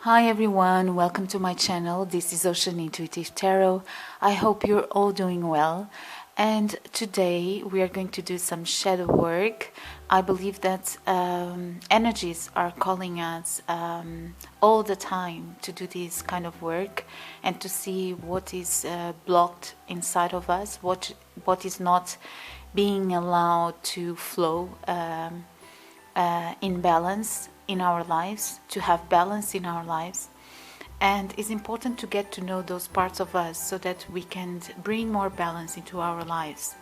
Hi everyone, welcome to my channel. This is Ocean Intuitive Tarot. I hope you're all doing well. And today we are going to do some shadow work. I believe that energies are calling us all the time to do this kind of work and to see what is blocked inside of us, what is not being allowed to flow in balance in our lives, to have balance in our lives. And it's important to get to know those parts of us so that we can bring more balance into our lives.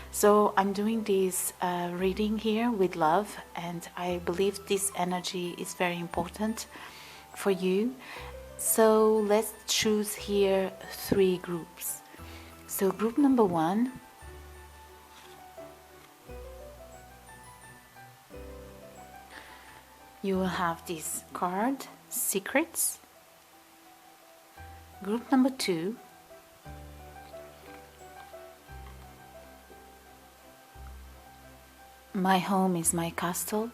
So I'm doing this reading here with love, and I believe this energy is very important for you. So let's choose here 3 groups. So group number 1, you will have this card, Secrets. Group number 2, My Home is My Castle.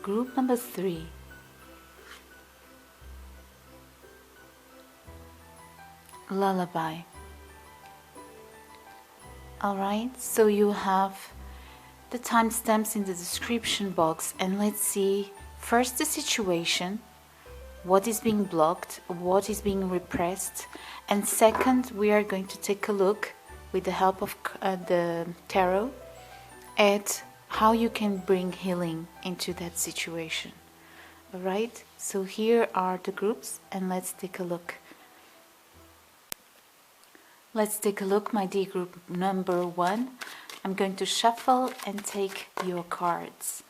Group number 3, Lullaby. Alright, so you have the timestamps in the description box, and let's see first the situation, what is being blocked, what is being repressed, and second we are going to take a look with the help of the tarot at how you can bring healing into that situation. Alright, so here are the groups and let's take a look. Let's take a look, my dear group number 1. I'm going to shuffle and take your cards.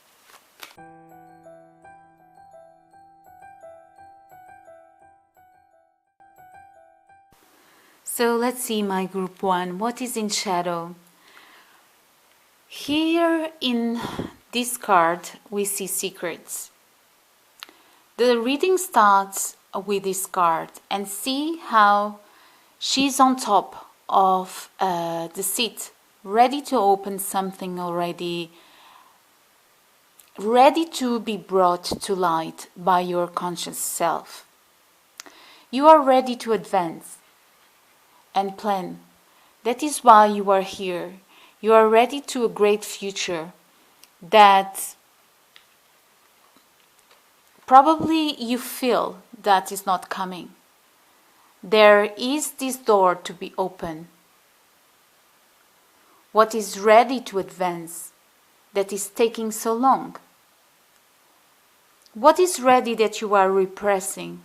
So let's see, my group 1, what is in shadow? Here in this card we see secrets. The reading starts with this card, and see how she's on top of the seat, ready to open something already, ready to be brought to light by your conscious self. You are ready to advance and plan. That is why you are here. You are ready to a great future that probably you feel that is not coming. There is this door to be open. What is ready to advance that is taking so long? What is ready that you are repressing?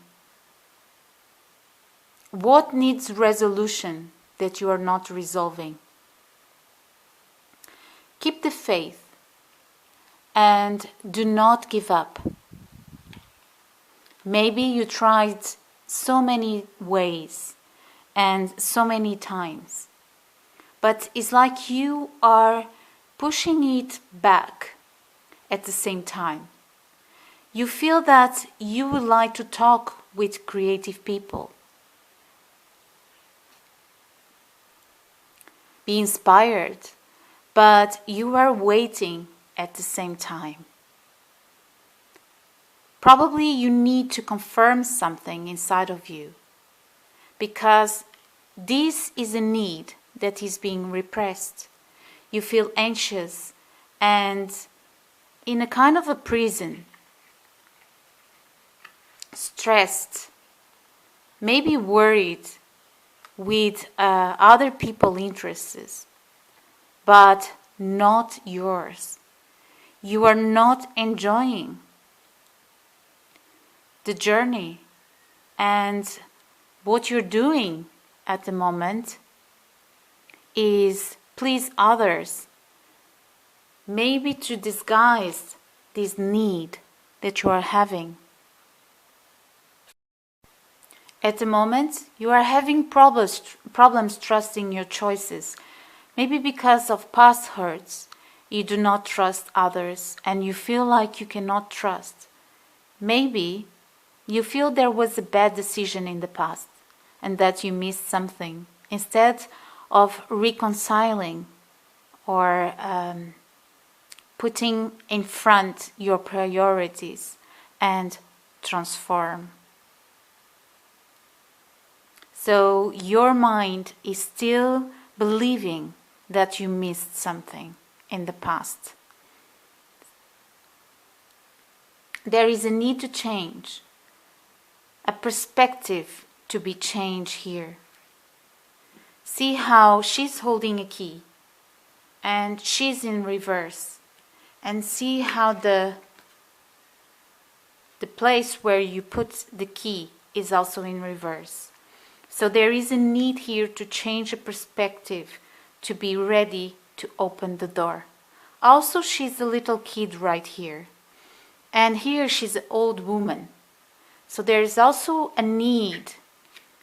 What needs resolution that you are not resolving? Keep the faith and do not give up. Maybe you tried so many ways and so many times, but it's like you are pushing it back at the same time. You feel that you would like to talk with creative people, be inspired, but you are waiting at the same time. Probably you need to confirm something inside of you, because this is a need that is being repressed. You feel anxious and in a kind of a prison, stressed, maybe worried with other people's interests, but not yours. You are not enjoying the journey, and what you're doing at the moment is please others, maybe to disguise this need that you are having. At the moment you are having problems trusting your choices, maybe because of past hurts. You do not trust others and you feel like you cannot trust. Maybe you feel there was a bad decision in the past and that you missed something. Instead of reconciling or putting in front your priorities and transform. So your mind is still believing that you missed something in the past. There is a need to change, a perspective to be changed here. See how she's holding a key and she's in reverse, and see how the place where you put the key is also in reverse. So there is a need here to change a perspective, to be ready to open the door. Also, she's a little kid right here, and here she's an old woman. So there is also a need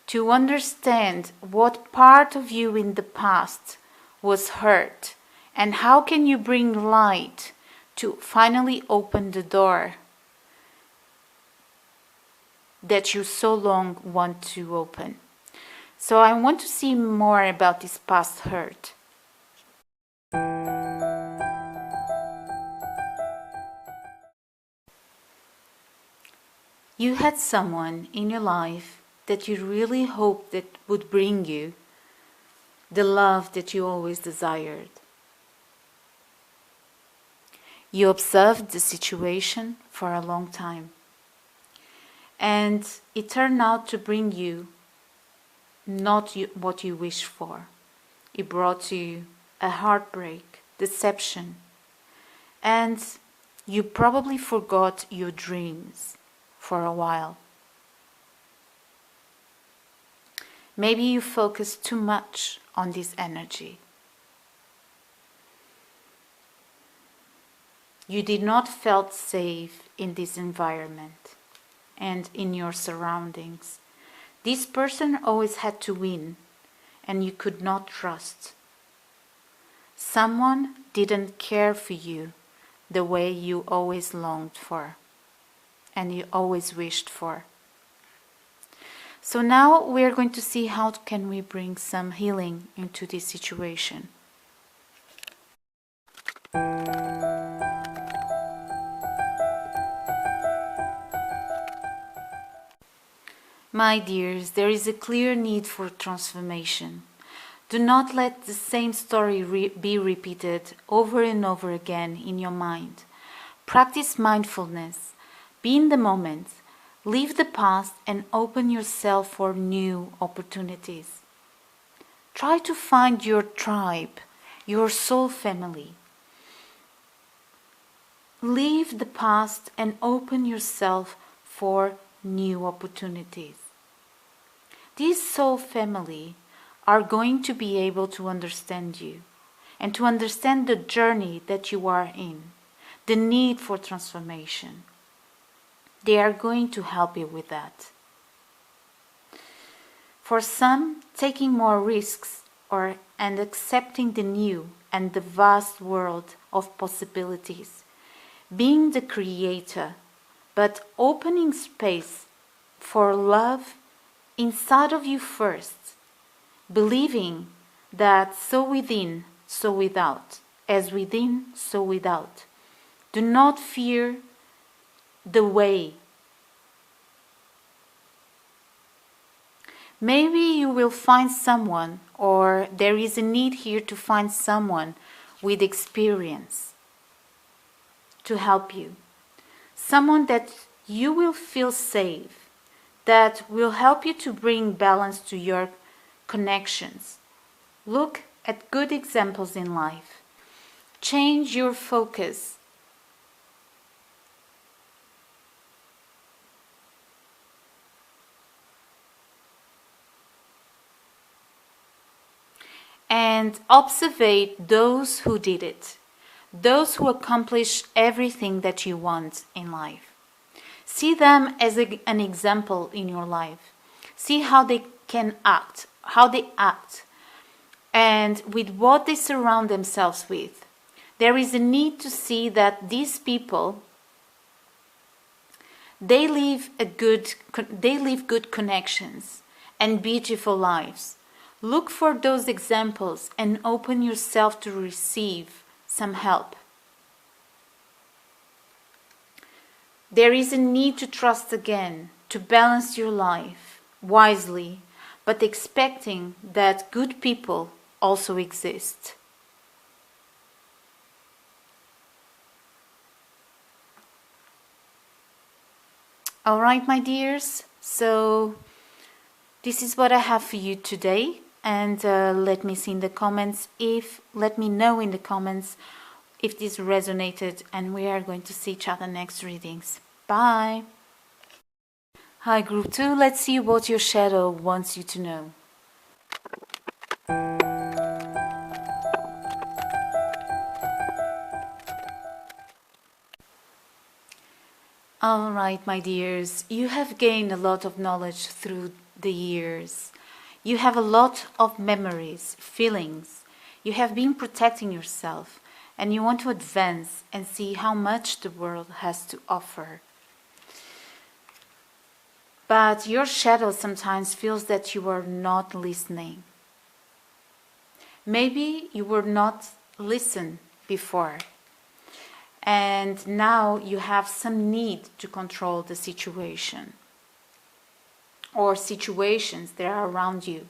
to understand what part of you in the past was hurt, and how can you bring light to finally open the door that you so long want to open. So I want to see more about this past hurt. You had someone in your life that you really hoped that would bring you the love that you always desired. You observed the situation for a long time, and it turned out to bring you not what you wished for. It brought you a heartbreak, deception, and you probably forgot your dreams for a while. Maybe you focused too much on this energy. You did not feel safe in this environment and in your surroundings. This person always had to win, and you could not trust. Someone didn't care for you the way you always longed for and you always wished for. So now we are going to see how can we bring some healing into this situation. My dears, there is a clear need for transformation. Do not let the same story be repeated over and over again in your mind. Practice mindfulness. Be in the moment. Leave the past and open yourself for new opportunities. Try to find your tribe, your soul family. Leave the past and open yourself for new opportunities. This soul family are going to be able to understand you and to understand the journey that you are in, the need for transformation. They are going to help you with that. For some, taking more risks and accepting the new and the vast world of possibilities, being the creator, but opening space for love inside of you first, believing that so within, so without, as within, so without. Do not fear the way. Maybe you will find someone, or there is a need here to find someone with experience to help you. Someone that you will feel safe, that will help you to bring balance to your connections. Look at good examples in life. Change your focus. And observe those who did it, those who accomplish everything that you want in life. See them as an example in your life. See how they can act, and with what they surround themselves with. There is a need to see that these people, they live good connections and beautiful lives. Look for those examples and open yourself to receive some help. There is a need to trust again, to balance your life wisely, but expecting that good people also exist. All right, my dears, so this is what I have for you today, and let me know in the comments if this resonated, and we are going to see each other next readings. Bye. Hi, group 2, let's see what your shadow wants you to know. All right, my dears, you have gained a lot of knowledge through the years. You have a lot of memories, feelings. You have been protecting yourself, and you want to advance and see how much the world has to offer. But your shadow sometimes feels that you are not listening. Maybe you were not listened before. And now you have some need to control the situation or situations that are around you.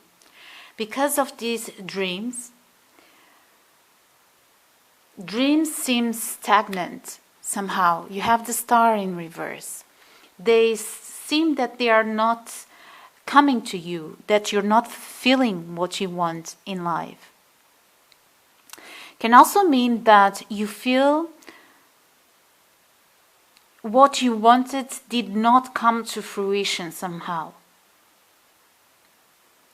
Because of these dreams seem stagnant somehow. You have the star in reverse. They seem that they are not coming to you, that you're not feeling what you want in life. Can also mean that you feel what you wanted did not come to fruition somehow.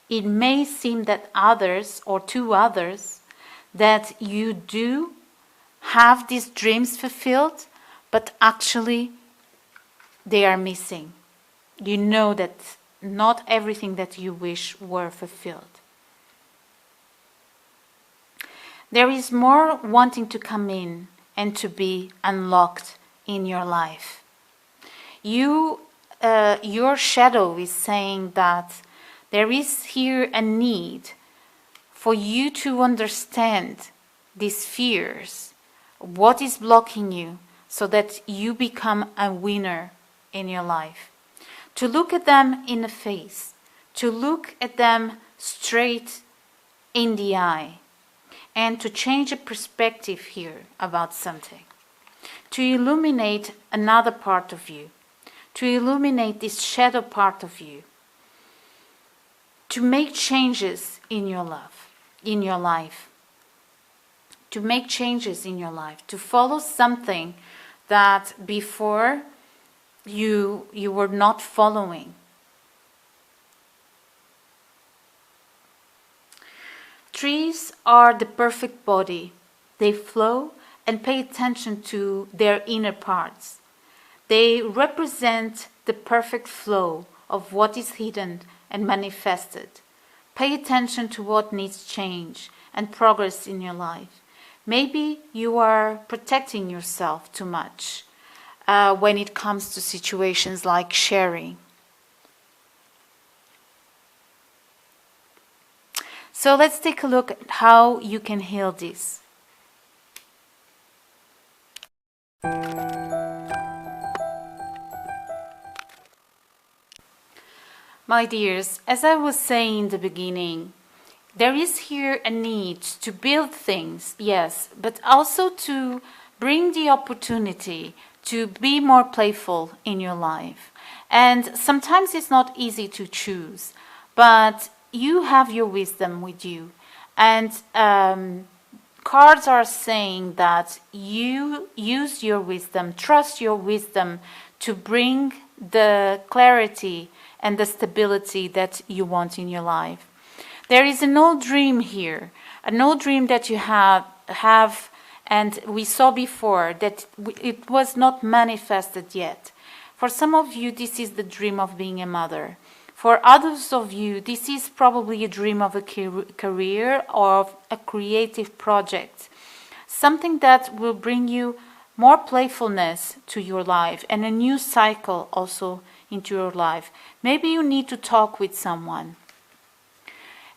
It may seem that others, or to others, that you do have these dreams fulfilled, but actually they are missing. You know that not everything that you wish were fulfilled. There is more wanting to come in and to be unlocked in your life. Your shadow is saying that there is here a need for you to understand these fears, what is blocking you, so that you become a winner in your life. To look at them in the face, to look at them straight in the eye, and to change a perspective here about something. To illuminate another part of you, to illuminate this shadow part of you, to make changes in your life, to make changes in your life, to follow something that before you were not following. Trees are the perfect body. They flow and pay attention to their inner parts. They represent the perfect flow of what is hidden and manifested. Pay attention to what needs change and progress in your life. Maybe you are protecting yourself too much when it comes to situations like sharing. So let's take a look at how you can heal this. My dears, as I was saying in the beginning, there is here a need to build things, yes, but also to bring the opportunity to be more playful in your life. And sometimes it's not easy to choose, but you have your wisdom with you. And cards are saying that you use your wisdom, trust your wisdom to bring the clarity and the stability that you want in your life. There is an old dream here, an old dream that you have, and we saw before that it was not manifested yet. For some of you, this is the dream of being a mother. For others of you, this is probably a dream of a career or of a creative project. Something that will bring you more playfulness to your life and a new cycle also into your life. Maybe you need to talk with someone.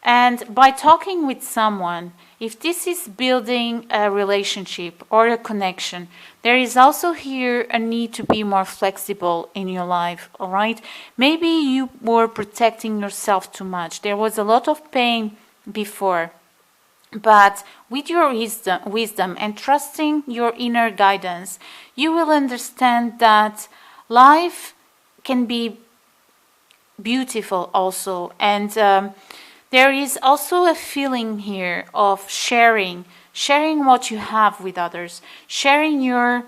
And by talking with someone, if this is building a relationship or a connection, there is also here a need to be more flexible in your life, all right? Maybe you were protecting yourself too much. There was a lot of pain before. But with your wisdom and trusting your inner guidance, you will understand that life can be beautiful also. And there is also a feeling here of sharing what you have with others, sharing your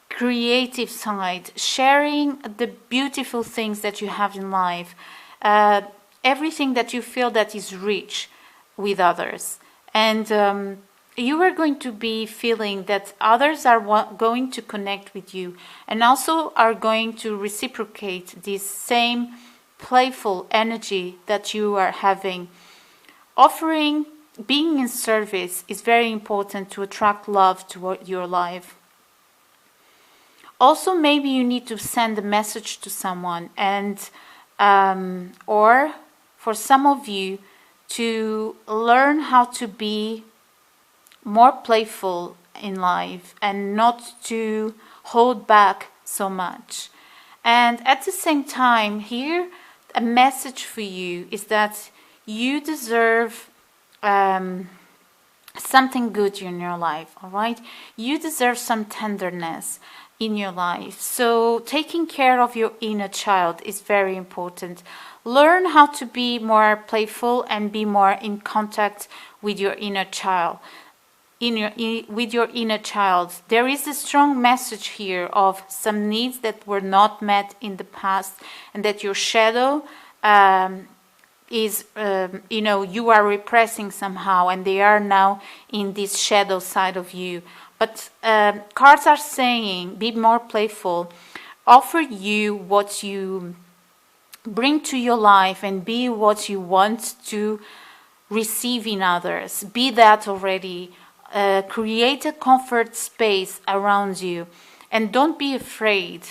creative side, sharing the beautiful things that you have in life, everything that you feel that is rich with others. And you are going to be feeling that others are going to connect with you and also are going to reciprocate this same playful energy that you are having. Offering, being in service is very important to attract love to your life. Also, maybe you need to send a message to someone, and or for some of you, to learn how to be more playful in life and not to hold back so much. And at the same time, here, a message for you is that you deserve something good in your life, all right? You deserve some tenderness in your life. So taking care of your inner child is very important. Learn how to be more playful and be more in contact with your inner child. With your inner child, there is a strong message here of some needs that were not met in the past, and that your shadow is, you are repressing somehow, and they are now in this shadow side of you. But cards are saying, be more playful, offer you what you bring to your life, and be what you want to receive in others. Be that already. Create a comfort space around you, and don't be afraid.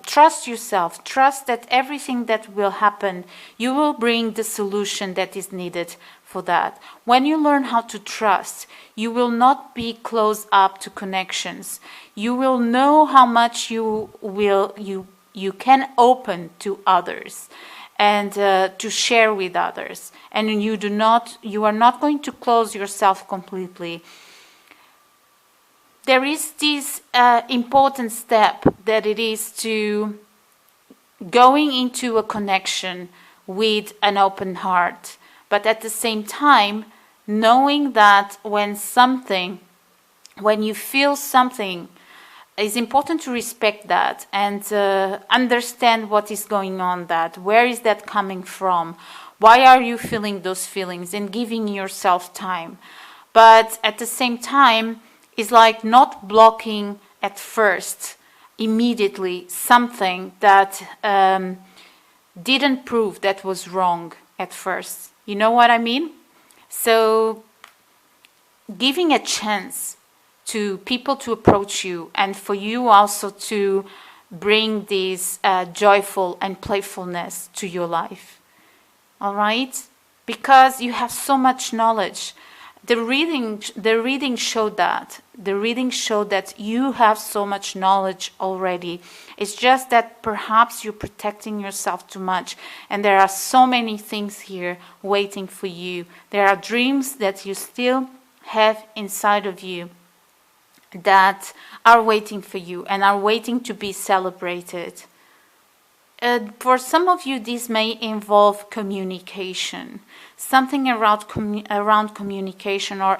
Trust yourself. Trust that everything that will happen, you will bring the solution that is needed for that. When you learn how to trust, you will not be closed up to connections. You will know how much you can open to others and to share with others, and you are not going to close yourself completely. There is this important step that it is to going into a connection with an open heart, but at the same time knowing that when you feel something, it's important to respect that and understand what is going on, where is that coming from, why are you feeling those feelings, and giving yourself time. But at the same time, it's like not blocking at first, immediately, something that didn't prove that was wrong at first. You know what I mean? So giving a chance to people to approach you, and for you also to bring this joyful and playfulness to your life. All right? Because you have so much knowledge. The reading showed that. The reading showed that you have so much knowledge already. It's just that perhaps you're protecting yourself too much, and there are so many things here waiting for you. There are dreams that you still have inside of you that are waiting for you and are waiting to be celebrated. For some of you, this may involve communication, something around communication or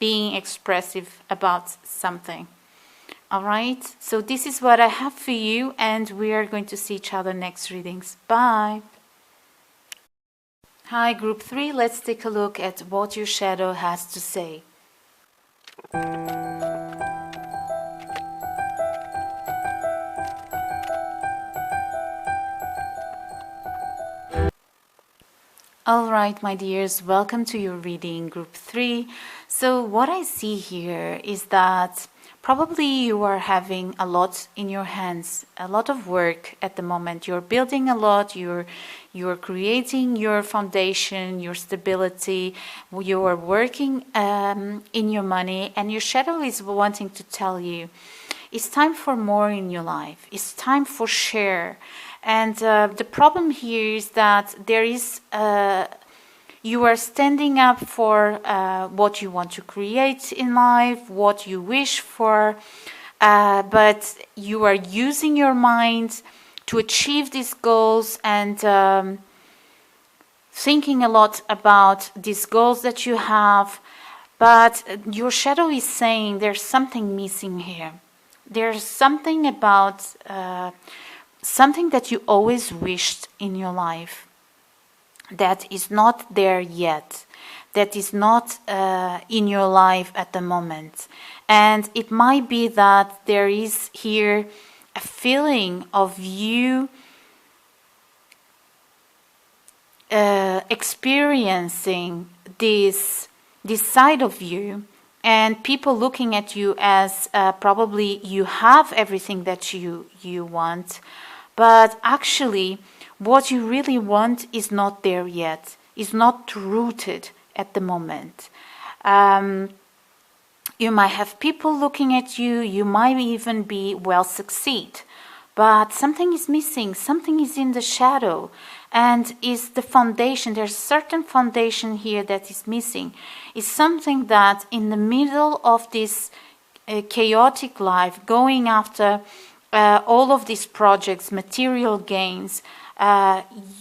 being expressive about something. All right, so this is what I have for you, and we are going to see each other next readings. Bye. Hi, group 3, let's take a look at what your shadow has to say. All right, my dears, welcome to your reading, group 3. So what I see here is that probably you are having a lot in your hands, a lot of work at the moment. You're building a lot, you're creating your foundation, your stability, you are working in your money, and your shadow is wanting to tell you it's time for more in your life. It's time for share. And the problem here is that there is, you are standing up for what you want to create in life, what you wish for, but you are using your mind to achieve these goals and thinking a lot about these goals that you have. But your shadow is saying there's something missing here. There's something about something that you always wished in your life that is not there yet, that is not in your life at the moment. And it might be that there is here a feeling of you experiencing this side of you, and people looking at you as probably you have everything that you want, but actually what you really want is not there yet, is not rooted at the moment. You might have people looking at you, you might even be well succeed, but something is missing, something is in the shadow, and is the foundation. There's a certain foundation here that is missing. It's something that in the middle of this chaotic life, going after all of these projects, material gains,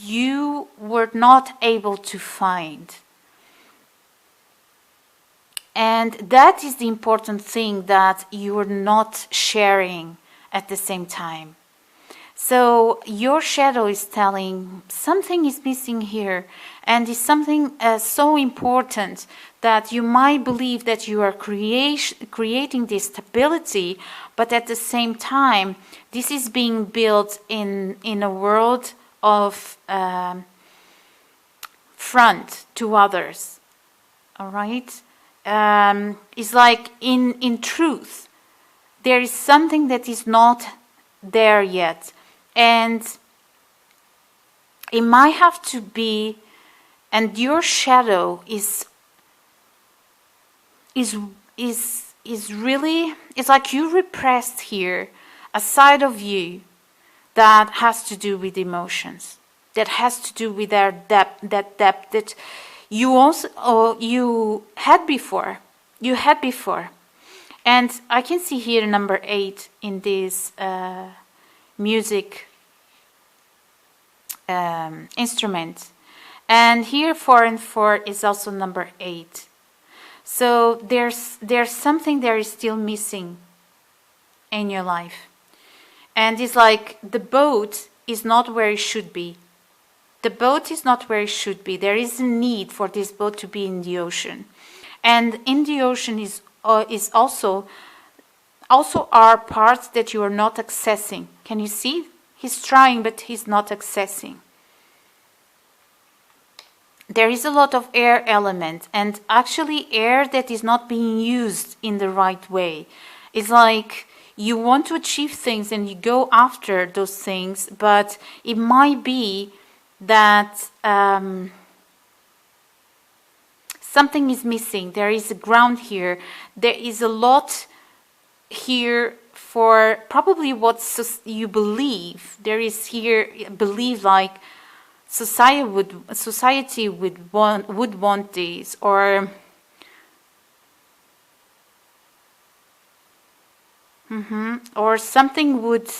you were not able to find. And that is the important thing that you are not sharing at the same time. So your shadow is telling something is missing here, and is something so important that you might believe that you are creating this stability, but at the same time this is being built in a world of front to others. All right, it's like in truth there is something that is not there yet. And it might have to be, and your shadow is really, it's like you repressed here a side of you that has to do with emotions, that has to do with that depth that you also you had before. And I can see here number 8 in this music instrument, and here 4 and 4 is also number 8. So there's something there is still missing in your life, and it's like the boat is not where it should be. The boat is not where it should be. There is a need for this boat to be in the ocean, and in the ocean is also are parts that you are not accessing. Can you see? He's trying, but he's not accessing. There is a lot of air element, and actually air that is not being used in the right way. It's like you want to achieve things and you go after those things, but it might be that something is missing. There is a ground here. There is a lot here for probably what you believe. There is here believe like society would want this, or or something would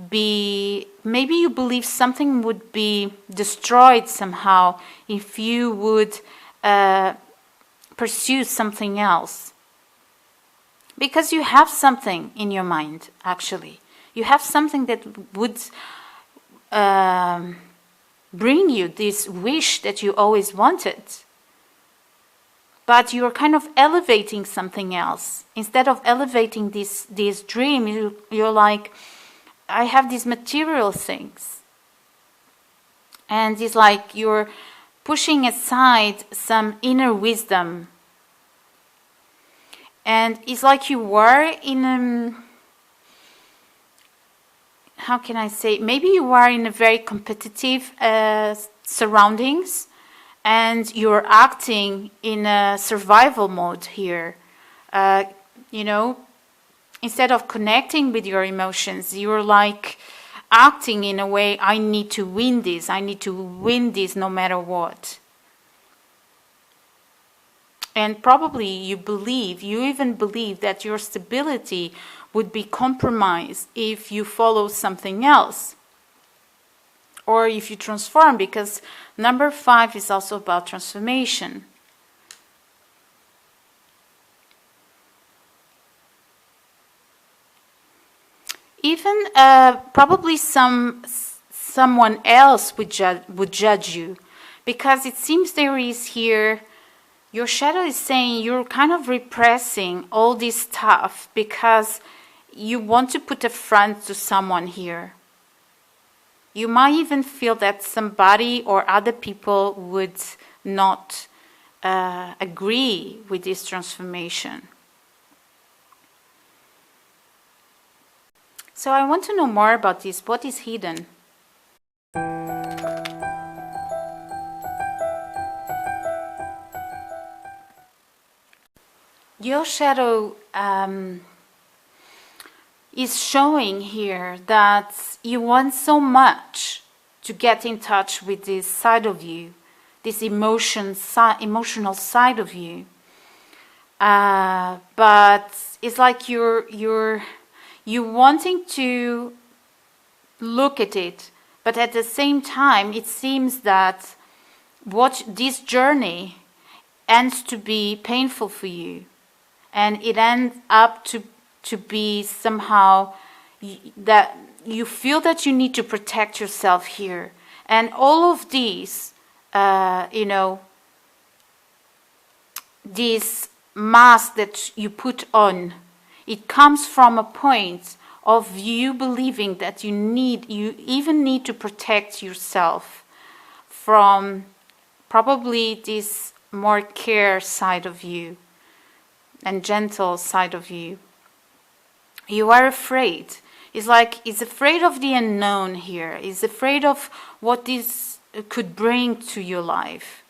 be, maybe you believe something would be destroyed somehow if you would pursue something else. Because you have something in your mind, actually. You have something that would bring you this wish that you always wanted. But you're kind of elevating something else. Instead of elevating this dream, you're like, I have these material things. And it's like you're pushing aside some inner wisdom. And it's like you were in how can I say, maybe you are in a very competitive surroundings, and you're acting in a survival mode here. You know, instead of connecting with your emotions, you're like acting in a way, I need to win this, I need to win this no matter what. And probably you even believe that your stability would be compromised if you follow something else, or if you transform, because number 5 is also about transformation. Even probably someone else would judge you, because it seems there is here, your shadow is saying you're kind of repressing all this stuff because you want to put a front to someone here. You might even feel that somebody or other people would not agree with this transformation. So I want to know more about this. What is hidden? Your shadow is showing here that you want so much to get in touch with this side of you, this emotional side of you. But it's like you're wanting to look at it, but at the same time, it seems that this journey ends to be painful for you. And it ends up to be somehow that you feel that you need to protect yourself here. And all of these, you know, this mask that you put on, it comes from a point of you believing that you even need to protect yourself from probably this more care side of you and gentle side of you. You are afraid. It's like it's afraid of the unknown here. It's afraid of what this could bring to your life.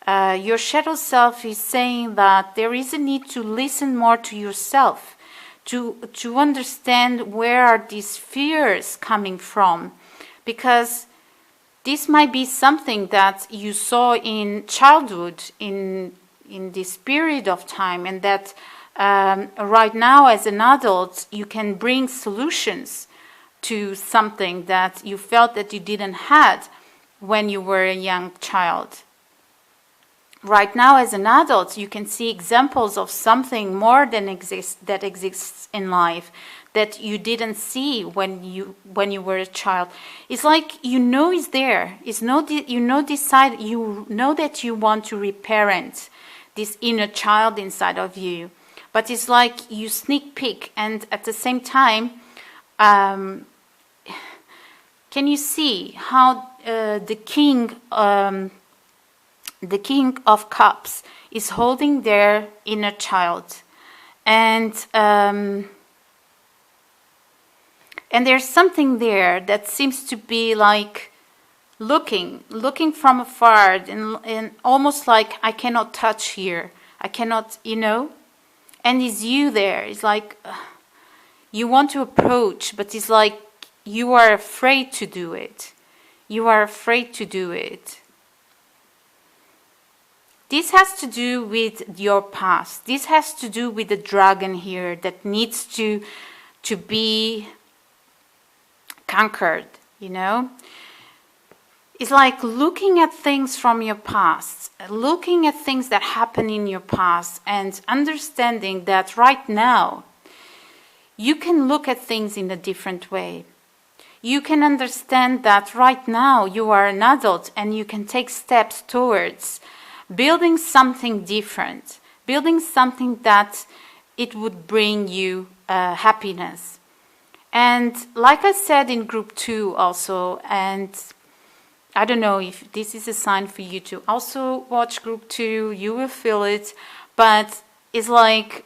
Your shadow self is saying that there is a need to listen more to yourself, to understand where are these fears coming from, because this might be something that you saw in childhood, in this period of time, and that right now as an adult you can bring solutions to something that you felt that you didn't have when you were a young child. Right now as an adult you can see examples of something more than that exists in life that you didn't see when you were a child. It's like you know it's there. You know that you want to reparent this inner child inside of you, but it's like you sneak peek, and at the same time, can you see how the king of cups is holding their inner child, and there's something there that seems to be like looking from afar, and almost like I cannot touch here, I cannot, you know, and it's you there. It's like you want to approach, but it's like you are afraid to do it. You are afraid to do it. This has to do with your past. This has to do with the dragon here that needs to be conquered, you know. It's like looking at things from your past, looking at things that happen in your past, and understanding that right now you can look at things in a different way. You can understand that right now you are an adult and you can take steps towards building something different, building something that it would bring you happiness. And like I said in group 2 also, and I don't know if this is a sign for you to also watch group 2. You will feel it, but it's like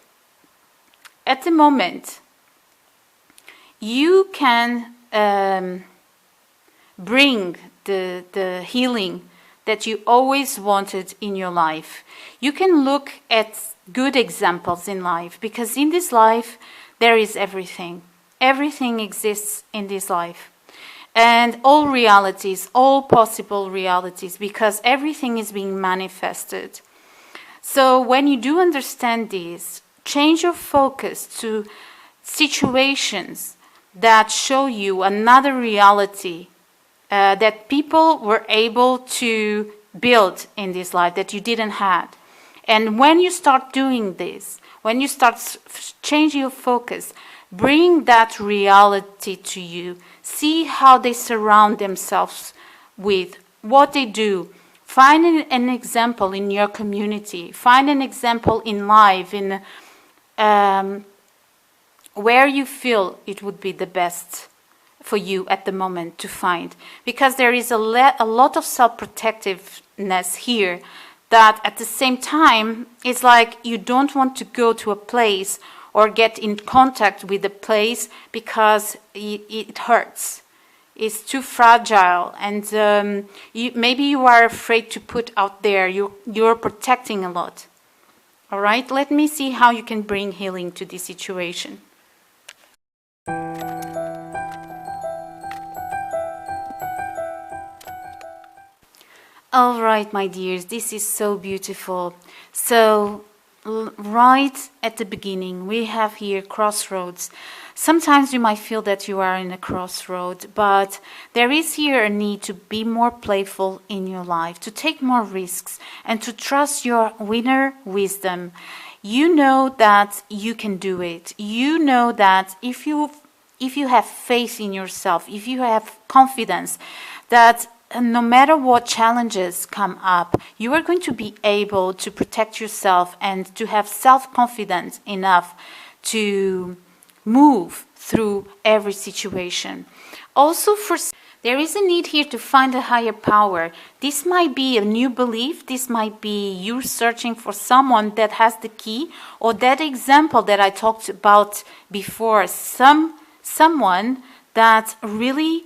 at the moment you can bring the healing that you always wanted in your life. You can look at good examples in life, because in this life there is everything. Everything exists in this life. And all realities, all possible realities, because everything is being manifested. So when you do understand this, change your focus to situations that show you another reality that people were able to build in this life that you didn't have. And when you start doing this, when you start changing your focus, bring that reality to you. See how they surround themselves with, what they do. Find an example in your community. Find an example in life, in where you feel it would be the best for you at the moment to find. Because there is a lot of self-protectiveness here, that at the same time, it's like you don't want to go to a place or get in contact with the place because it hurts. It's too fragile, and maybe you are afraid to put out there. You're protecting a lot. All right, let me see how you can bring healing to this situation. All right, my dears, this is so beautiful. So right at the beginning, we have here crossroads. Sometimes you might feel that you are in a crossroad, but there is here a need to be more playful in your life, to take more risks, and to trust your inner wisdom. You know that you can do it. You know that if you have faith in yourself, if you have confidence that no matter what challenges come up, you are going to be able to protect yourself and to have self-confidence enough to move through every situation. Also, there is a need here to find a higher power. This might be a new belief. This might be you searching for someone that has the key, or that example that I talked about before, someone that really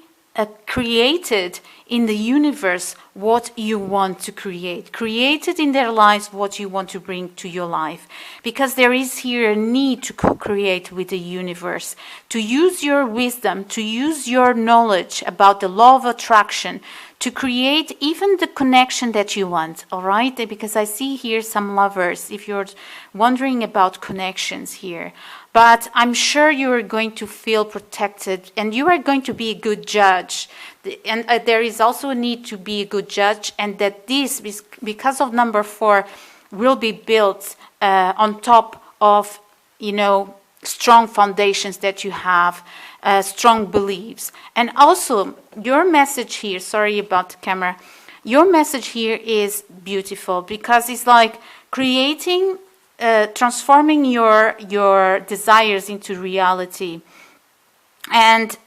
created in the universe what you want to create, created in their lives what you want to bring to your life. Because there is here a need to co-create with the universe, to use your wisdom, to use your knowledge about the law of attraction, to create even the connection that you want, all right? Because I see here some lovers, if you're wondering about connections here. But I'm sure you are going to feel protected, and you are going to be a good judge. And there is also a need to be a good judge, and that this, because of number 4, will be built on top of, strong foundations that you have, strong beliefs. And also, your message here, sorry about the camera, your message here is beautiful, because it's like creating, transforming your desires into reality. And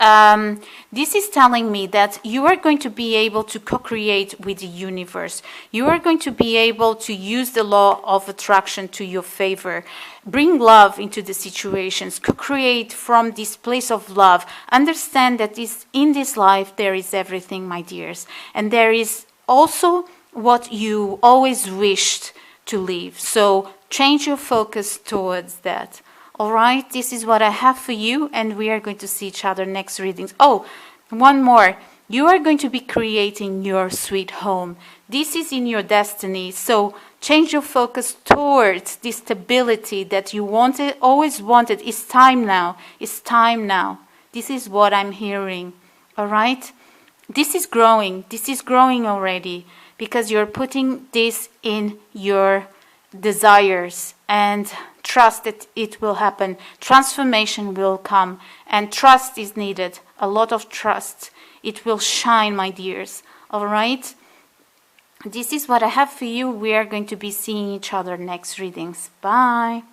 this is telling me that you are going to be able to co-create with the universe. You are going to be able to use the law of attraction to your favor. Bring love into the situations. Co-create from this place of love. Understand that in this life there is everything, my dears. And there is also what you always wished to live. So change your focus towards that. All right, this is what I have for you, and we are going to see each other next readings. Oh, one more. You are going to be creating your sweet home. This is in your destiny, so change your focus towards the stability that you wanted, always wanted. It's time now. It's time now. This is what I'm hearing. All right? This is growing. This is growing already, because you're putting this in your desires, and trust that it will happen. Transformation will come, and trust is needed. A lot of trust. It will shine, my dears. All right? This is what I have for you. We are going to be seeing each other next readings. Bye.